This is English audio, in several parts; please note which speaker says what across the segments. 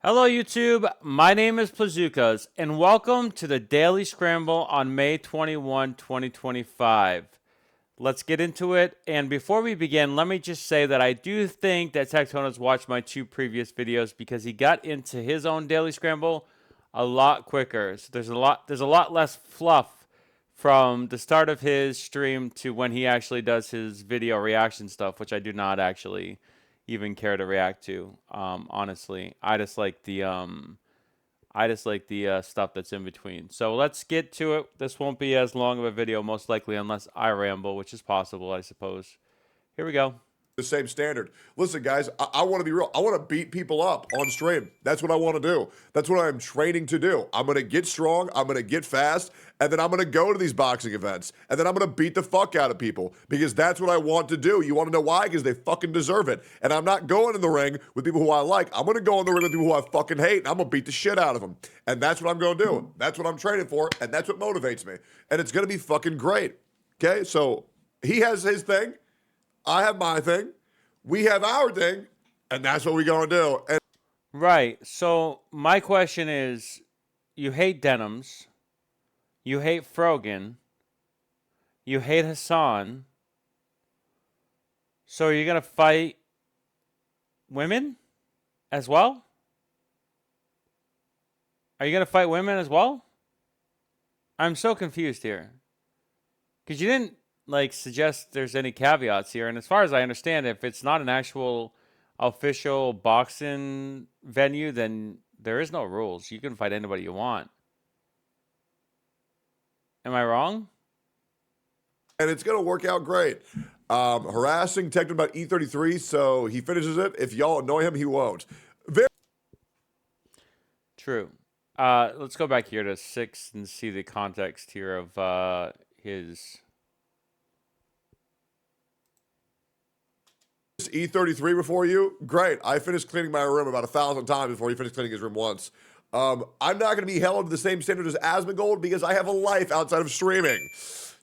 Speaker 1: Hello, YouTube. My name is Plazookas, and welcome to the Daily Scramble on May 21, 2025. Let's get into it. And before we begin, let me just say that I do think that Tectone has watched my two previous videos because he got into his own Daily Scramble a lot quicker. So there's a lot less fluff from the start of his stream to when he actually does his video reaction stuff, which I do not actually even care to react to. Honestly, I just like the stuff that's in between. So let's get to it. This won't be as long of a video, most likely, unless I ramble, which is possible, I suppose. Here we go.
Speaker 2: The same standard. Listen, guys, I want to be real. I want to beat people up on stream. That's what I want to do. That's what I'm training to do. I'm going to get strong. I'm going to get fast. And then I'm going to go to these boxing events. And then I'm going to beat the fuck out of people because that's what I want to do. You want to know why? Because they fucking deserve it. And I'm not going in the ring with people who I like. I'm going to go in the ring with people who I fucking hate. And I'm going to beat the shit out of them. And that's what I'm going to do. That's what I'm training for. And that's what motivates me. And it's going to be fucking great. Okay? So he has his thing. I have my thing. We have our thing, and that's what we're going to do. And
Speaker 1: Right. So my question is, you hate denims, you hate Frogan, you hate Hassan. So are you gonna fight women as well? Are you gonna fight women as well? I'm so confused here. Because you didn't suggest there's any caveats here, and as far as I understand, if it's not an actual official boxing venue, then there is no rules. You can fight anybody you want. Am I wrong?
Speaker 2: it's going to work out great. Harassing Tectone about E33, so he finishes it. If y'all annoy him, he won't.
Speaker 1: True. Let's go back here to 6 and see the context here of his.
Speaker 2: E33 before you? Great. I finished cleaning my room about 1,000 times before he finished cleaning his room once. I'm not going to be held to the same standards as Asmongold because I have a life outside of streaming.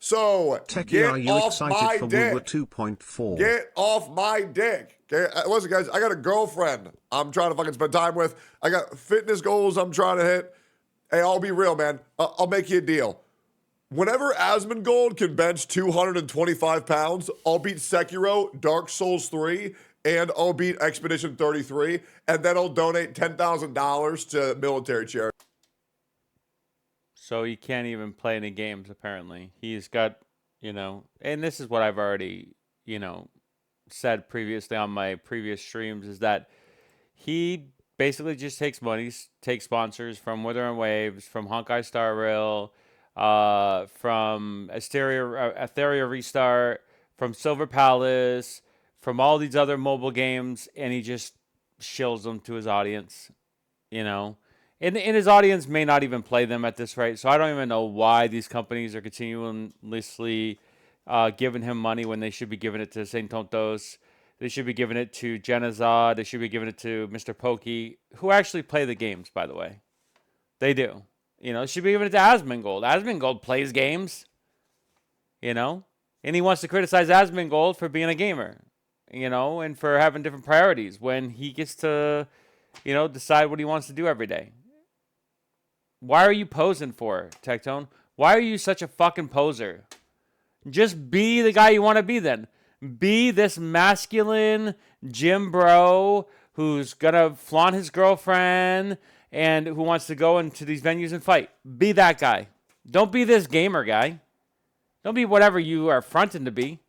Speaker 2: So,
Speaker 3: Techie,
Speaker 2: get
Speaker 3: are you
Speaker 2: off
Speaker 3: excited
Speaker 2: my
Speaker 3: for
Speaker 2: dick.
Speaker 3: Woo 2.4?
Speaker 2: Get off my dick. Okay, listen, guys, I got a girlfriend I'm trying to fucking spend time with. I got fitness goals I'm trying to hit. Hey, I'll be real, man. I'll make you a deal. Whenever Asmongold can bench 225 pounds, I'll beat Sekiro, Dark Souls 3, and I'll beat Expedition 33, and then I'll donate $10,000 to military charity.
Speaker 1: So he can't even play any games, apparently. He's got, and this is what I've already, said previously on my previous streams, is that he basically just takes money, takes sponsors from Wither and Waves, from Honkai Star Rail, from Asteria Restart, from Silver Palace, from all these other mobile games, and he just shills them to his audience, And his audience may not even play them at this rate, so I don't even know why these companies are continuously giving him money when they should be giving it to Saint Tontos. They should be giving it to Genazad. They should be giving it to Mr. Pokey, who actually play the games, by the way. They do. They should be giving it to Asmongold. Asmongold plays games, and he wants to criticize Asmongold for being a gamer, and for having different priorities when he gets to, decide what he wants to do every day. Why are you posing for, Tectone? Why are you such a fucking poser? Just be the guy you want to be then. Be this masculine gym bro who's gonna flaunt his girlfriend and who wants to go into these venues and fight. Be that guy. Don't be this gamer guy. Don't be whatever you are fronting to be.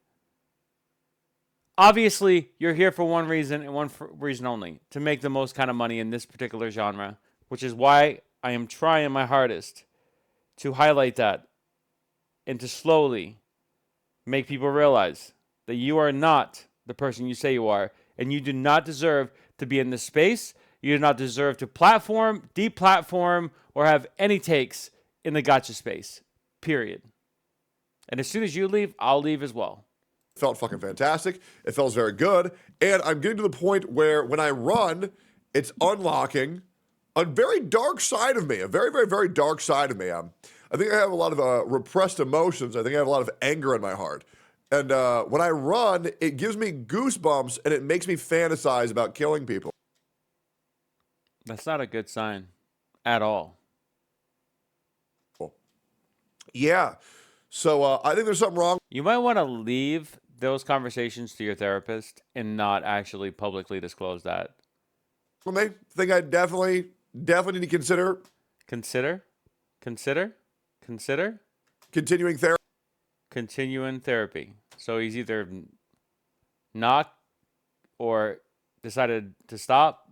Speaker 1: Obviously, you're here for one reason and one reason only, to make the most kind of money in this particular genre, which is why I am trying my hardest to highlight that and to slowly make people realize that you are not the person you say you are, and you do not deserve to be in this space. You do not deserve to deplatform, or have any takes in the gacha space, period. And as soon as you leave, I'll leave as well.
Speaker 2: Felt fucking fantastic. It feels very good. And I'm getting to the point where when I run, it's unlocking a very dark side of me, a very, very, very dark side of me. I think I have a lot of repressed emotions. I think I have a lot of anger in my heart. And when I run, it gives me goosebumps and it makes me fantasize about killing people.
Speaker 1: That's not a good sign at all.
Speaker 2: Yeah. So I think there's something wrong
Speaker 1: You might want to leave those conversations to your therapist and not actually publicly disclose that.
Speaker 2: with me. I think I definitely need to consider
Speaker 1: Consider, consider, consider
Speaker 2: continuing therapy.
Speaker 1: continuing therapy. So he's either not or decided to stop.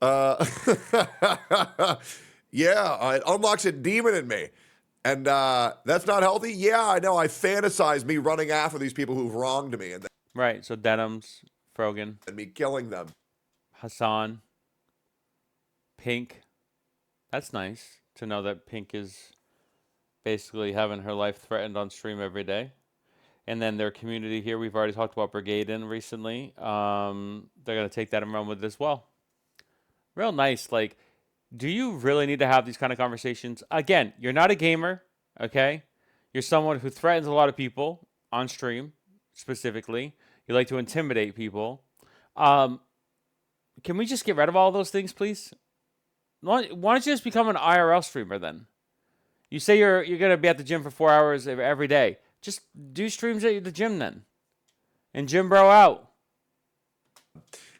Speaker 2: Uh, yeah, it unlocks a demon in me. And that's not healthy. Yeah, I know. I fantasize me running after these people who've wronged me and
Speaker 1: Right. So Denims, Frogan,
Speaker 2: then me killing them.
Speaker 1: Hassan, Pink. That's nice to know that Pink is basically having her life threatened on stream every day. And then their community here, we've already talked about Brigaden recently. They're going to take that and run with it as well. Real nice. Like, do you really need to have these kind of conversations? Again, you're not a gamer, okay? You're someone who threatens a lot of people on stream, specifically. You like to intimidate people. Um, can we just get rid of all those things, please? Why don't you just become an IRL streamer then? You say you're gonna be at the gym for 4 hours every day. Just do streams at the gym then, and gym bro out.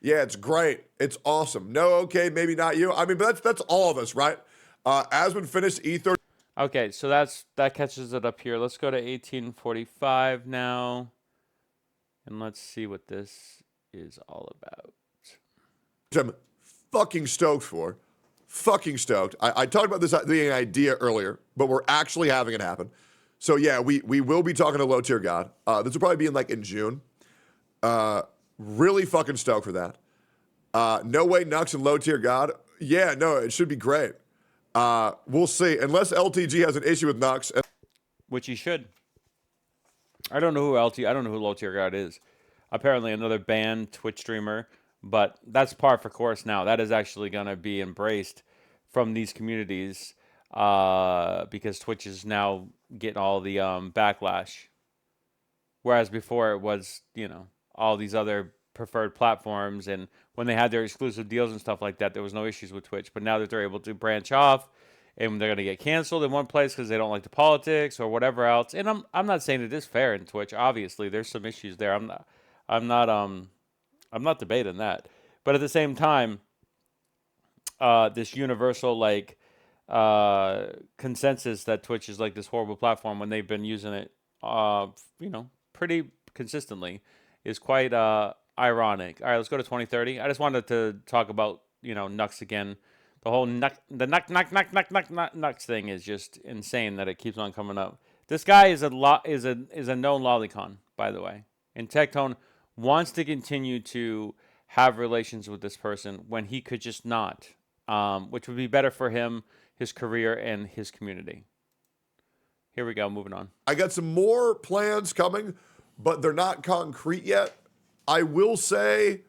Speaker 2: Yeah, it's great. It's awesome. No, okay, maybe not you. I mean, but that's all of us, right? Asmund finished E30.
Speaker 1: Okay, so that catches it up here. Let's go to 1845 now, and let's see what this is all about.
Speaker 2: I'm fucking stoked for. Fucking stoked. I talked about this being an idea earlier, but we're actually having it happen. So yeah, we will be talking to Low Tier God. This will probably be in June. Really fucking stoked for that. No way Nux and Low Tier God. Yeah, no, it should be great. We'll see. Unless LTG has an issue with Nux.
Speaker 1: Which he should. I don't know who I don't know who Low Tier God is. Apparently another banned Twitch streamer, but that's par for course now. That is actually going to be embraced from these communities because Twitch is now getting all the backlash. Whereas before it was, all these other preferred platforms, and when they had their exclusive deals and stuff like that, there was no issues with Twitch. But now that they're able to branch off, and they're going to get canceled in one place because they don't like the politics or whatever else. And I'm not saying it is fair in Twitch. Obviously, there's some issues there. I'm not debating that. But at the same time, this universal consensus that Twitch is like this horrible platform when they've been using it, pretty consistently, is quite ironic. All right, let's go to 2030. I just wanted to talk about Nux again. The whole Nux thing is just insane that it keeps on coming up. This guy is a known lolicon, by the way, and Tectone wants to continue to have relations with this person when he could just not, which would be better for him, his career, and his community. Here we go. Moving on.
Speaker 2: I got some more plans coming, but they're not concrete yet. I will say,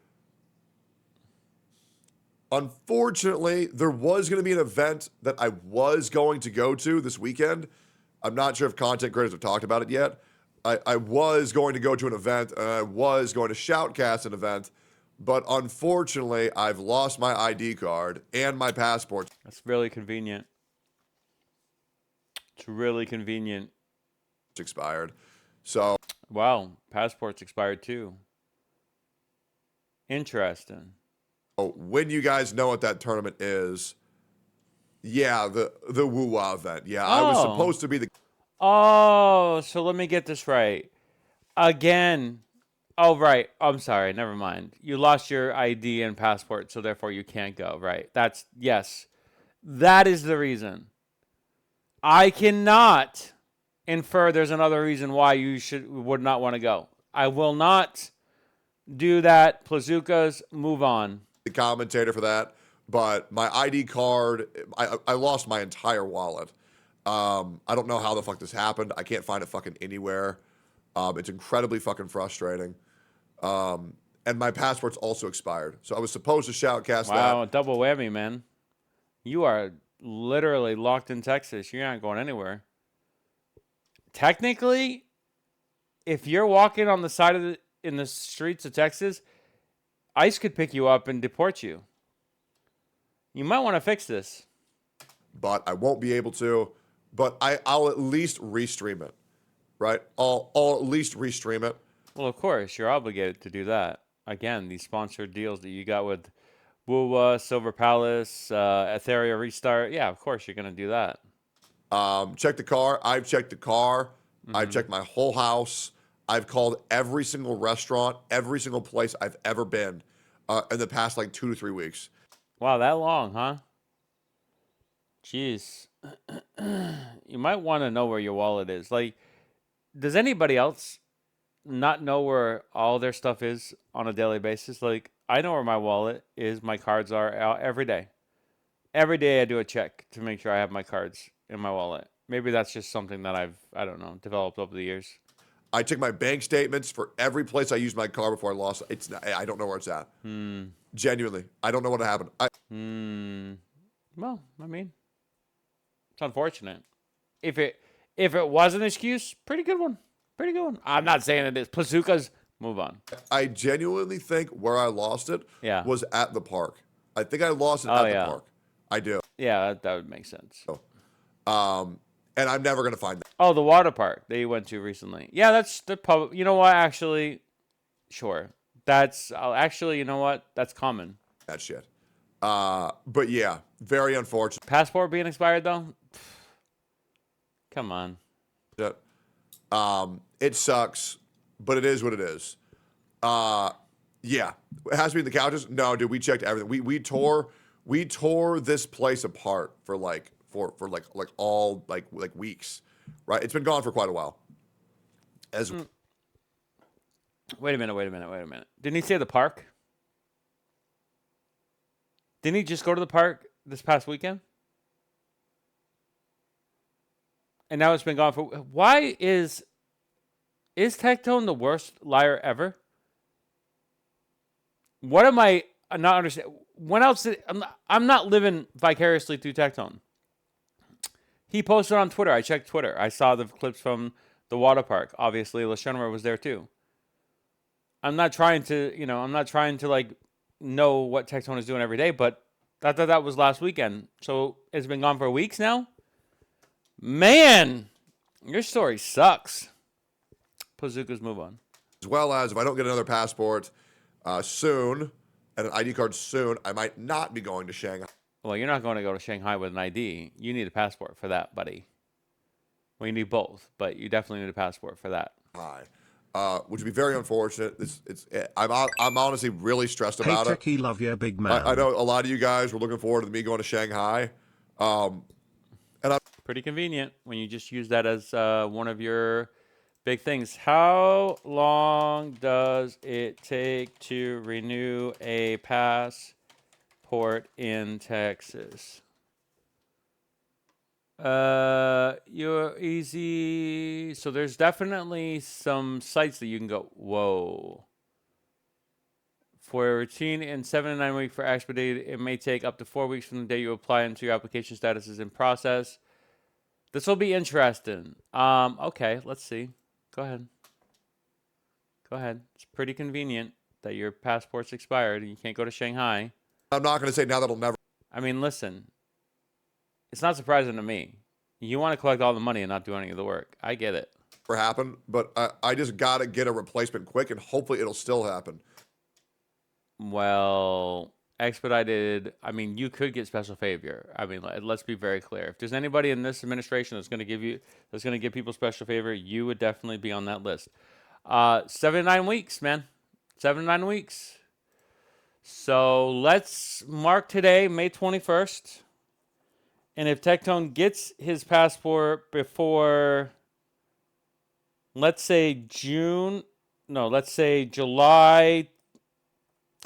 Speaker 2: unfortunately, there was going to be an event that I was going to go to this weekend. I'm not sure if content creators have talked about it yet. I was going to go to an event, and I was going to shoutcast an event, but unfortunately, I've lost my ID card and my passport.
Speaker 1: That's really convenient. It's really convenient.
Speaker 2: It's expired. So,
Speaker 1: wow, passport's expired too. Interesting.
Speaker 2: when you guys know what that tournament is, yeah, the Woo-Wah event. Yeah, I was supposed to be the...
Speaker 1: Oh, so let me get this right. Again. Oh, right. I'm sorry. Never mind. You lost your ID and passport, so therefore you can't go. Right. Yes. That is the reason. I cannot infer there's another reason why you would not want to go. I will not do that. Plazookas, move on.
Speaker 2: The commentator for that, but my ID card, I lost my entire wallet. I don't know how the fuck this happened. I can't find it fucking anywhere. It's incredibly fucking frustrating. And my passport's also expired. So I was supposed to shoutcast that.
Speaker 1: Wow, double whammy, man. You are literally locked in Texas. You're not going anywhere. Technically, if you're walking on the side of in the streets of Texas, ICE could pick you up and deport you. You might want to fix this.
Speaker 2: but I won't be able to. But I'll at least restream it, right? I'll at least restream it.
Speaker 1: Well, of course, you're obligated to do that. Again, these sponsored deals that you got with Woowa, Silver Palace, Ethereum Restart. Yeah, of course you're going to do that.
Speaker 2: Check the car. I've checked the car. I've
Speaker 1: Mm-hmm.
Speaker 2: checked my whole house. I've called every single restaurant, every single place I've ever been in the past like 2 to 3 weeks.
Speaker 1: Wow, that long, huh? Jeez. You might want to know where your wallet is. Like, does anybody else not know where all their stuff is on a daily basis? Like, I know where my wallet is, my cards are out every day. Every day I do a check to make sure I have my cards in my wallet. Maybe that's just something that I don't know, developed over the years.
Speaker 2: I check my bank statements for every place I used my car before I lost it. I don't know where it's at. Genuinely, I don't know what happened.
Speaker 1: Well, I mean, it's unfortunate. If it was an excuse, pretty good one. Pretty good one. I'm not saying it is. Bazookas, move on.
Speaker 2: I genuinely think where I lost it
Speaker 1: Yeah.
Speaker 2: was at the park. I think I lost it
Speaker 1: Oh,
Speaker 2: at
Speaker 1: yeah.
Speaker 2: the park. I do.
Speaker 1: Yeah, that would make sense.
Speaker 2: And I'm never gonna find that.
Speaker 1: Oh, the water park that you went to recently. Yeah, that's the pub. You know what? Actually, sure. That's actually, you know what? That's common.
Speaker 2: That shit. But yeah, very unfortunate.
Speaker 1: Passport being expired though. Come on.
Speaker 2: It sucks, but it is what it is. Yeah, it has to be in the couches. No, dude, we checked everything. We tore this place apart for like all weeks, right? It's been gone for quite a while.
Speaker 1: Wait a minute. Didn't he say the park? Didn't he just go to the park this past weekend? And now it's been gone for. Why is Tectone the worst liar ever? What am I not understand? When else I'm not living vicariously through Tectone. He posted on Twitter. I checked Twitter. I saw the clips from the water park. Obviously, LeShunmer was there too. I'm not trying to like know what Tectone is doing every day, but I thought that was last weekend. So it's been gone for weeks now. Man, your story sucks. Bazookas, move on.
Speaker 2: As well as if I don't get another passport soon and an ID card soon, I might not be going to Shanghai.
Speaker 1: Well, you're not going to go to Shanghai with an ID. You need a passport for that, buddy. Well, you need both, but you definitely need a passport for that.
Speaker 2: Which would be very unfortunate. I'm honestly really stressed about
Speaker 3: hey,
Speaker 2: it.
Speaker 3: Techie, love you, big man.
Speaker 2: I know a lot of you guys were looking forward to me going to Shanghai.
Speaker 1: Pretty convenient when you just use that as one of your big things. How long does it take to renew a passport in Texas? You're easy. So there's definitely some sites that you can go, whoa. For a routine in 7 to 9 weeks for expedited, it may take up to 4 weeks from the day you apply until your application status is in process. This will be interesting. Okay, let's see. Go ahead. It's pretty convenient that your passport's expired and you can't go to Shanghai.
Speaker 2: I'm not going to say now that'll never
Speaker 1: I mean, listen. It's not surprising to me. You want to collect all the money and not do any of the work. I get it.
Speaker 2: happen, but I just got to get a replacement quick, and hopefully it'll still happen.
Speaker 1: Well, expedited. I mean, you could get special favor. I mean, let's be very clear. If there's anybody in this administration that's going to give people special favor, you would definitely be on that list. 7 to 9 weeks, man. 7 to 9 weeks. So let's mark today, May 21st. And if Tectone gets his passport before, let's say July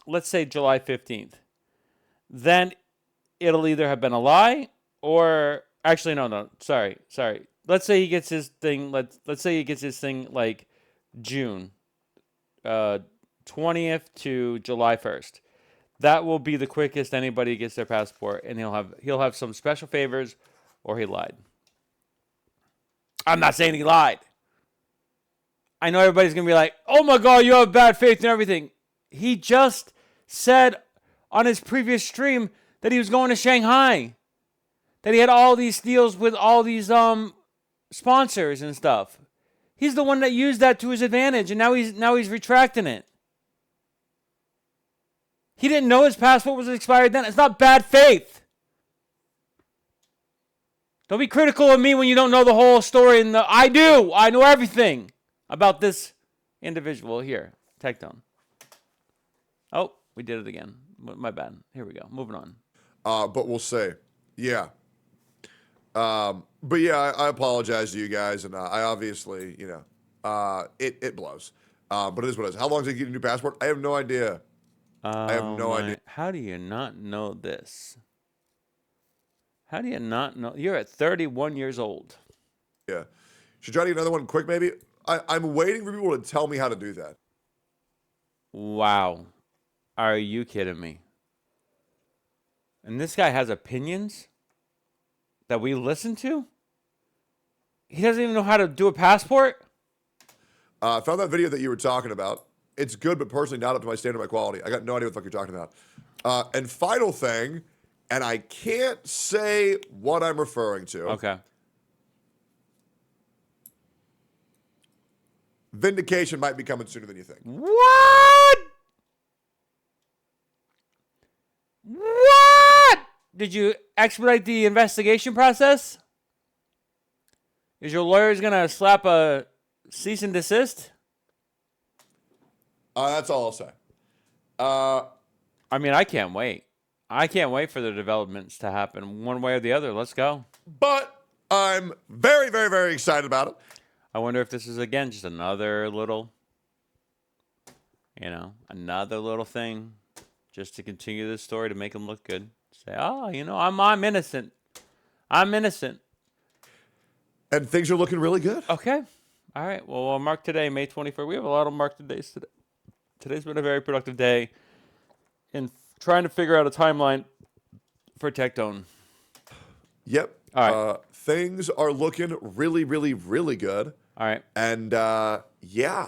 Speaker 1: 15th, then it'll either have been a lie or actually sorry. Let's say he gets his thing. Let's say he gets his thing like June 20th to July 1st. That will be the quickest anybody gets their passport, and he'll have some special favors, or he lied. I'm not saying he lied. I know everybody's gonna be like, "Oh my God, you have bad faith and everything." He just said on his previous stream that he was going to Shanghai, that he had all these deals with all these sponsors and stuff. He's the one that used that to his advantage, and now he's retracting it. He didn't know his passport was expired then. It's not bad faith. Don't be critical of me when you don't know the whole story. I do. I know everything about this individual here, Tectone. Oh, we did it again. My bad. Here we go. Moving on.
Speaker 2: But we'll see. Yeah. But yeah, I apologize to you guys, and I obviously, it blows. But it is what it is. How long does it get a new passport? I have no idea. I have no idea.
Speaker 1: How do you not know this? How do you not know? You're at 31 years old.
Speaker 2: Yeah. Should try to get another one quick, maybe? I'm waiting for people to tell me how to do that.
Speaker 1: Wow. Are you kidding me? And this guy has opinions that we listen to? He doesn't even know how to do a passport?
Speaker 2: I found that video that you were talking about. It's good, but personally not up to my standard of my quality. I got no idea what the fuck you're talking about. And final thing, and I can't say what I'm referring to.
Speaker 1: Okay.
Speaker 2: Vindication might be coming sooner than you think.
Speaker 1: What? What? Did you expedite the investigation process? Is your lawyer's going to slap a cease and desist?
Speaker 2: That's all I'll say.
Speaker 1: I mean, I can't wait. I can't wait for the developments to happen one way or the other. Let's go.
Speaker 2: But I'm very, very, very excited about it.
Speaker 1: I wonder if this is, again, just another little, another little thing just to continue this story to make him look good. Say, oh, I'm innocent. I'm innocent.
Speaker 2: And things are looking really good.
Speaker 1: Okay. All right. Well, we'll mark today, May 24th. We have a lot of marked days today. Today's been a very productive day in trying to figure out a timeline for Tectone.
Speaker 2: Yep.
Speaker 1: All right.
Speaker 2: Things are looking really, really, really good.
Speaker 1: All right.
Speaker 2: And yeah.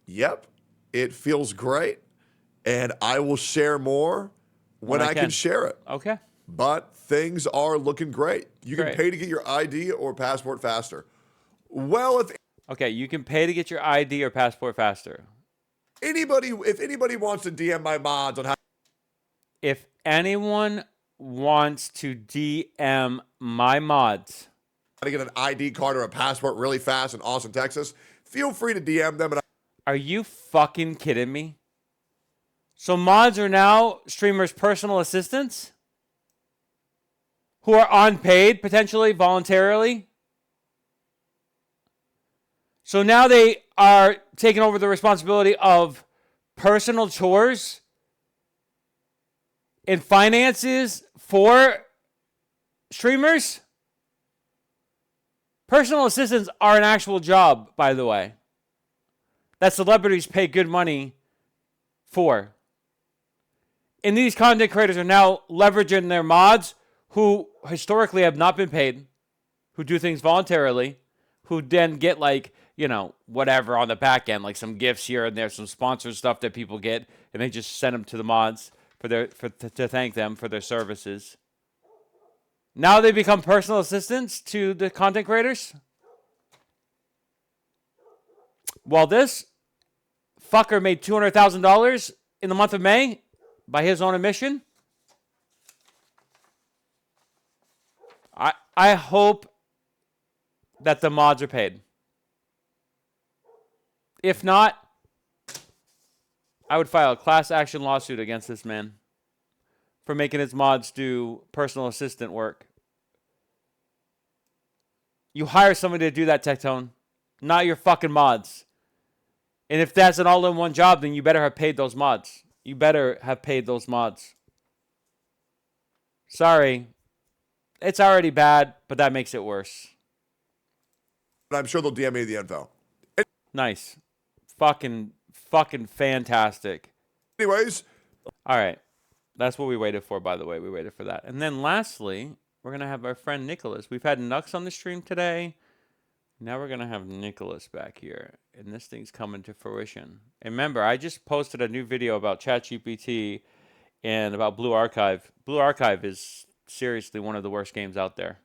Speaker 2: Yep. It feels great. And I will share more when I can share it.
Speaker 1: Okay.
Speaker 2: But things are looking great. You can
Speaker 1: Great.
Speaker 2: pay to get your ID or passport faster. Well,
Speaker 1: Okay, you can pay to get your ID or passport faster.
Speaker 2: if anybody wants to DM my mods on how
Speaker 1: If anyone wants to DM my mods
Speaker 2: to get an ID card or a passport really fast in Austin, Texas, feel free to DM them. And
Speaker 1: are you fucking kidding me? So mods are now streamers' personal assistants who are unpaid, potentially, voluntarily. So now they are taking over the responsibility of personal chores and finances for streamers. Personal assistants are an actual job, by the way, that celebrities pay good money for. And these content creators are now leveraging their mods who historically have not been paid, who do things voluntarily, who then get whatever on the back end, like some gifts here and there, some sponsored stuff that people get, and they just send them to the mods to thank them for their services. Now they become personal assistants to the content creators. Well, this fucker made $200,000 in the month of May by his own admission. I hope that the mods are paid. If not, I would file a class action lawsuit against this man for making his mods do personal assistant work. You hire somebody to do that, Tectone, not your fucking mods. And if that's an all-in-one job, then you better have paid those mods. You better have paid those mods. Sorry. It's already bad, but that makes it worse.
Speaker 2: I'm sure they'll DM me the info.
Speaker 1: Nice. Fucking fantastic.
Speaker 2: Anyways.
Speaker 1: All right. That's what we waited for, by the way. We waited for that. And then lastly, we're going to have our friend Nicholas. We've had Nux on the stream today. Now we're going to have Nicholas back here. And this thing's coming to fruition. And remember, I just posted a new video about ChatGPT And about Blue Archive. Blue Archive is seriously one of the worst games out there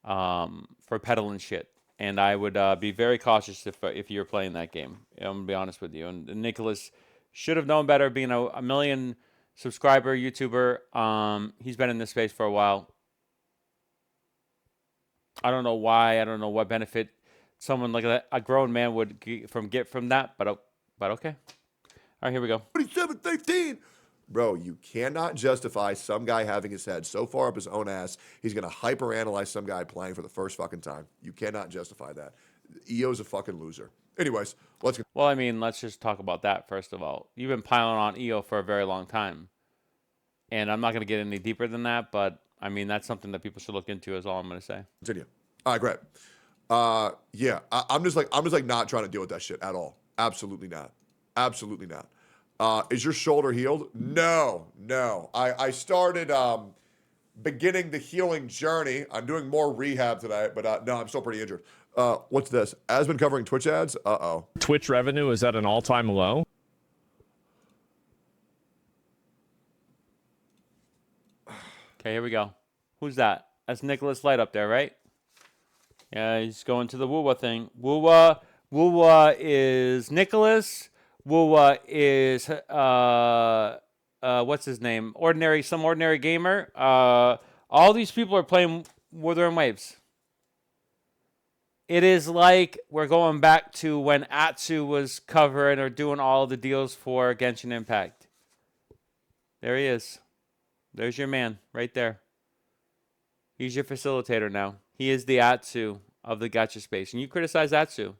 Speaker 1: for peddling shit. And I would be very cautious if you're playing that game. I'm gonna be honest with you. And Nicholas should have known better, being a million subscriber YouTuber. He's been in this space for a while. I don't know why. I don't know what benefit someone like a grown man would get from that. But okay. All right, here we go.
Speaker 2: 27-13. Bro, you cannot justify some guy having his head so far up his own ass, he's going to hyperanalyze some guy playing for the first fucking time. You cannot justify that. EO's a fucking loser. Anyways, let's go.
Speaker 1: Well, I mean, let's just talk about that first of all. You've been piling on EO for a very long time. And I'm not going to get any deeper than that, but I mean, that's something that people should look into is all I'm going to say.
Speaker 2: Continue. All right, great. Yeah, I'm just like not trying to deal with that shit at all. Absolutely not. Absolutely not. Is your shoulder healed? No. I started beginning the healing journey. I'm doing more rehab today, but no, I'm still pretty injured. What's this? Has been covering Twitch ads? Uh-oh.
Speaker 3: Twitch revenue is at an all-time low.
Speaker 1: Okay, here we go. Who's that? That's Nicholas Light up there, right? Yeah, he's going to the Woowa thing. Woowa is Nicholas. Woowa is what's his name? Some ordinary gamer. All these people are playing Wuthering Waves. It is like we're going back to when Atsu was covering or doing all the deals for Genshin Impact. There he is. There's your man right there. He's your facilitator now. He is the Atsu of the gacha space. And you criticize Atsu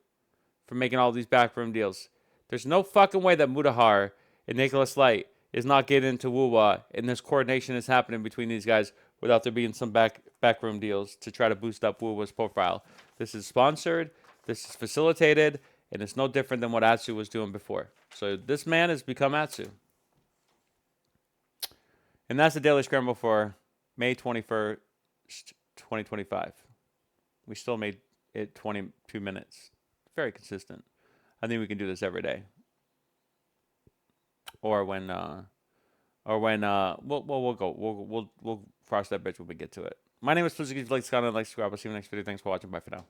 Speaker 1: for making all these backroom deals. There's no fucking way that Mutahar and Nicholas Light is not getting into Wuwa and this coordination is happening between these guys without there being some backroom deals to try to boost up Wuwa's profile. This is sponsored, this is facilitated, and it's no different than what Atsu was doing before. So this man has become Atsu. And that's the Daily Scramble for May 21st, 2025. We still made it 22 minutes. Very consistent. I think we can do this every day. Or when we'll cross that bridge when we get to it. My name is Flizzzy. If you like Scott and like subscribe. I'll see you in the next video. Thanks for watching. Bye for now.